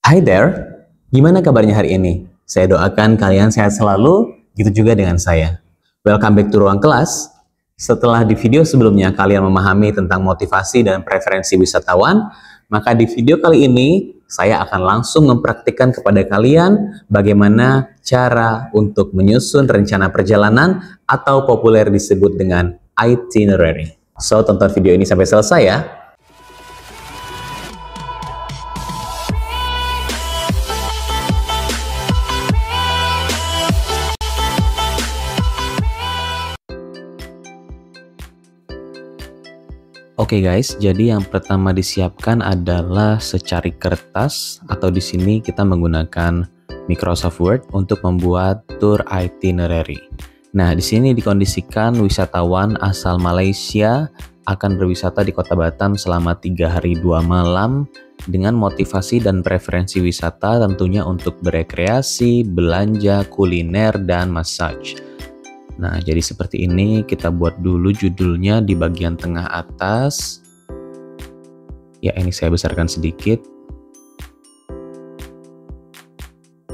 Hi there, gimana kabarnya hari ini? Saya doakan kalian sehat selalu, gitu juga dengan saya. Welcome back to Ruang Kelas. Setelah di video sebelumnya kalian memahami tentang motivasi dan preferensi wisatawan, maka di video kali ini saya akan langsung mempraktikkan kepada kalian bagaimana cara untuk menyusun rencana perjalanan atau populer disebut dengan itinerary. So, tonton video ini sampai selesai ya. Oke guys, jadi yang pertama disiapkan adalah secari kertas atau di sini kita menggunakan Microsoft Word untuk membuat tour itinerary. Nah, di sini dikondisikan wisatawan asal Malaysia akan berwisata di Kota Batam selama 3 hari 2 malam dengan motivasi dan preferensi wisata tentunya untuk berekreasi, belanja, kuliner, dan massage. Nah, jadi seperti ini, kita buat dulu judulnya di bagian tengah atas. Ya, ini saya besarkan sedikit.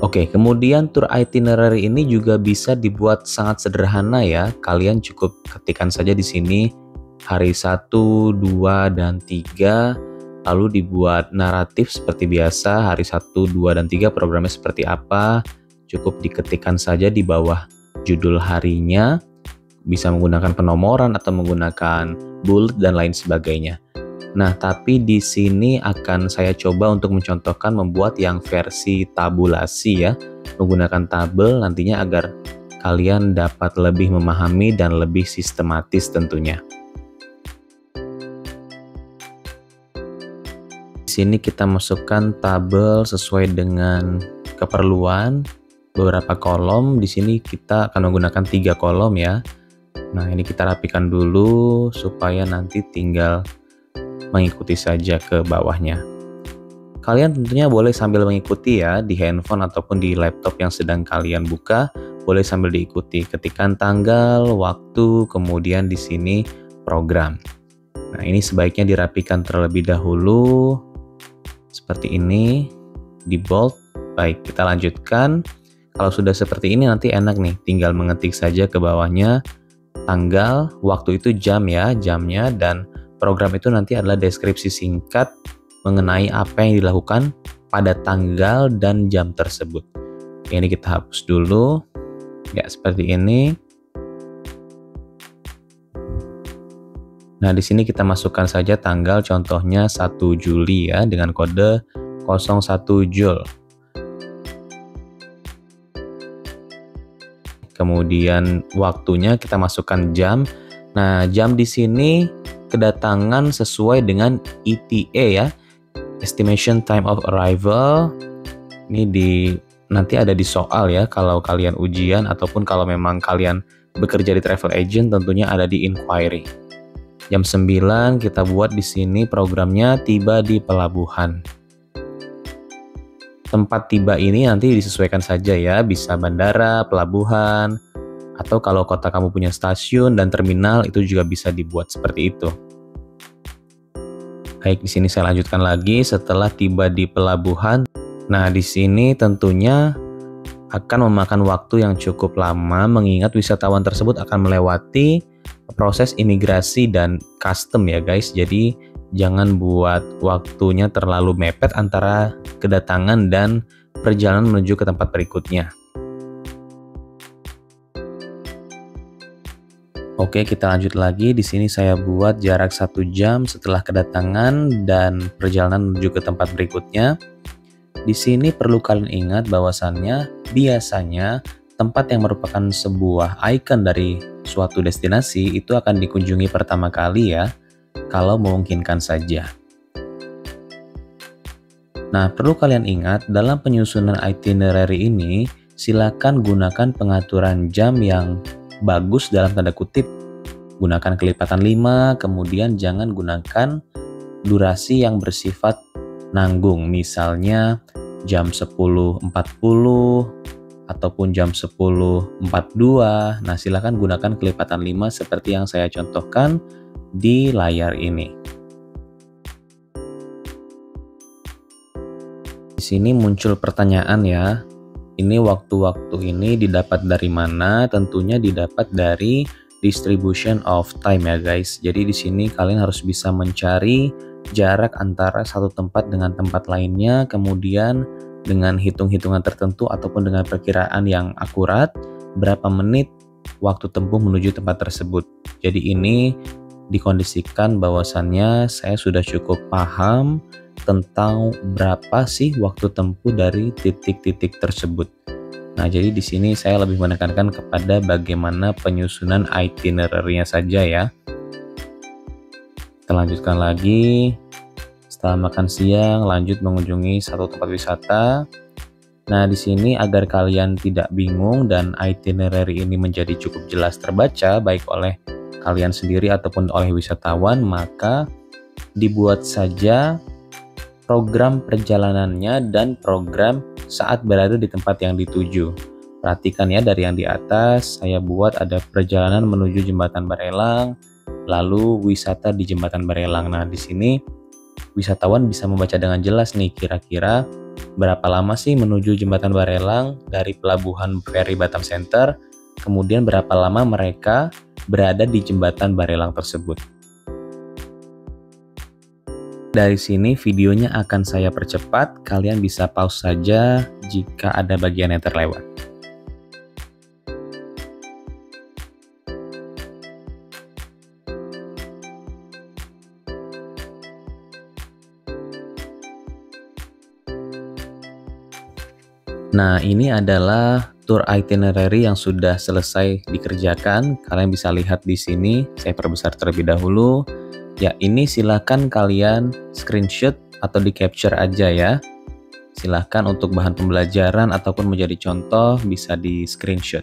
Oke, kemudian tour itinerary ini juga bisa dibuat sangat sederhana ya. Kalian cukup ketikkan saja di sini hari 1, 2, dan 3. Lalu dibuat naratif seperti biasa, hari 1, 2, dan 3 programnya seperti apa. Cukup diketikkan saja di bawah judul harinya, bisa menggunakan penomoran atau menggunakan bullet dan lain sebagainya. Nah, tapi di sini akan saya coba untuk mencontohkan membuat yang versi tabulasi ya, menggunakan tabel nantinya agar kalian dapat lebih memahami dan lebih sistematis tentunya. Di sini kita masukkan tabel sesuai dengan keperluan. Beberapa kolom, di sini kita akan menggunakan 3 kolom ya. Nah, ini kita rapikan dulu supaya nanti tinggal mengikuti saja ke bawahnya. Kalian tentunya boleh sambil mengikuti ya di handphone ataupun di laptop yang sedang kalian buka, boleh sambil diikuti. Ketikkan tanggal, waktu, kemudian di sini program. Nah, ini sebaiknya dirapikan terlebih dahulu seperti ini, di bold. Baik, kita lanjutkan. Kalau sudah seperti ini nanti enak nih, tinggal mengetik saja ke bawahnya tanggal, waktu itu jam ya, jamnya, dan program itu nanti adalah deskripsi singkat mengenai apa yang dilakukan pada tanggal dan jam tersebut. Ini kita hapus dulu. Ya, seperti ini. Nah, di sini kita masukkan saja tanggal, contohnya 1 Juli ya, dengan kode 01 Jul. Kemudian waktunya kita masukkan jam. Nah, jam di sini kedatangan sesuai dengan ETA ya, estimation time of arrival. Ini nanti ada di soal ya, kalau kalian ujian ataupun kalau memang kalian bekerja di travel agent tentunya ada di inquiry. Jam 9 kita buat di sini programnya tiba di pelabuhan. Tempat tiba ini nanti disesuaikan saja ya, bisa bandara, pelabuhan, atau kalau kota kamu punya stasiun dan terminal itu juga bisa dibuat seperti itu. Baik, di sini saya lanjutkan lagi setelah tiba di pelabuhan. Nah, di sini tentunya akan memakan waktu yang cukup lama mengingat wisatawan tersebut akan melewati proses imigrasi dan custom ya guys. Jadi jangan buat waktunya terlalu mepet antara kedatangan dan perjalanan menuju ke tempat berikutnya. Oke, kita lanjut lagi. Di sini saya buat jarak 1 jam setelah kedatangan dan perjalanan menuju ke tempat berikutnya. Di sini perlu kalian ingat bahwasannya biasanya tempat yang merupakan sebuah ikon dari suatu destinasi itu akan dikunjungi pertama kali ya, kalau memungkinkan saja. Nah, perlu kalian ingat dalam penyusunan itinerary ini, silakan gunakan pengaturan jam yang bagus dalam tanda kutip. Gunakan kelipatan 5, kemudian jangan gunakan durasi yang bersifat nanggung. Misalnya jam 10.40 ataupun jam 10.42. Nah, silakan gunakan kelipatan 5 seperti yang saya contohkan di layar ini. Di sini muncul pertanyaan ya, ini waktu-waktu ini didapat dari mana? Tentunya didapat dari distribution of time ya guys. Jadi di sini kalian harus bisa mencari jarak antara satu tempat dengan tempat lainnya, kemudian dengan hitung-hitungan tertentu ataupun dengan perkiraan yang akurat, berapa menit waktu tempuh menuju tempat tersebut. Jadi ini dikondisikan bahwasannya saya sudah cukup paham tentang berapa sih waktu tempuh dari titik-titik tersebut. Nah, jadi di sini saya lebih menekankan kepada bagaimana penyusunan itinerary-nya saja ya. Kita lanjutkan lagi. Setelah makan siang, lanjut mengunjungi satu tempat wisata. Nah, di sini agar kalian tidak bingung dan itinerary ini menjadi cukup jelas terbaca baik oleh kalian sendiri ataupun oleh wisatawan, maka dibuat saja program perjalanannya dan program saat berada di tempat yang dituju. Perhatikan ya, dari yang di atas saya buat ada perjalanan menuju Jembatan Barelang, lalu wisata di Jembatan Barelang. Nah, di sini wisatawan bisa membaca dengan jelas nih kira-kira berapa lama sih menuju Jembatan Barelang dari pelabuhan feri Batam Center, kemudian berapa lama mereka berada di Jembatan Barelang tersebut. Dari sini videonya akan saya percepat, kalian bisa pause saja jika ada bagian yang terlewat. Nah, ini adalah tour itinerary yang sudah selesai dikerjakan. Kalian bisa lihat di sini, saya perbesar terlebih dahulu. Ya, ini silakan kalian screenshot atau di capture aja ya. Silakan untuk bahan pembelajaran ataupun menjadi contoh bisa di screenshot.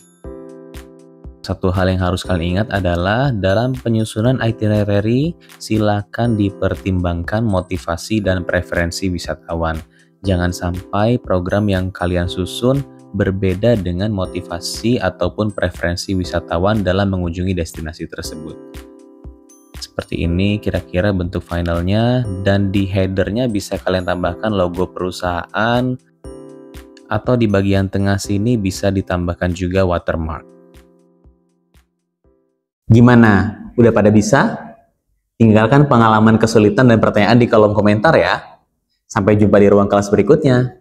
Satu hal yang harus kalian ingat adalah dalam penyusunan itinerary silakan dipertimbangkan motivasi dan preferensi wisatawan. Jangan sampai program yang kalian susun berbeda dengan motivasi ataupun preferensi wisatawan dalam mengunjungi destinasi tersebut. Seperti ini kira-kira bentuk finalnya, dan di headernya bisa kalian tambahkan logo perusahaan atau di bagian tengah sini bisa ditambahkan juga watermark. Gimana? Udah pada bisa? Tinggalkan pengalaman kesulitan dan pertanyaan di kolom komentar ya. Sampai jumpa di ruang kelas berikutnya.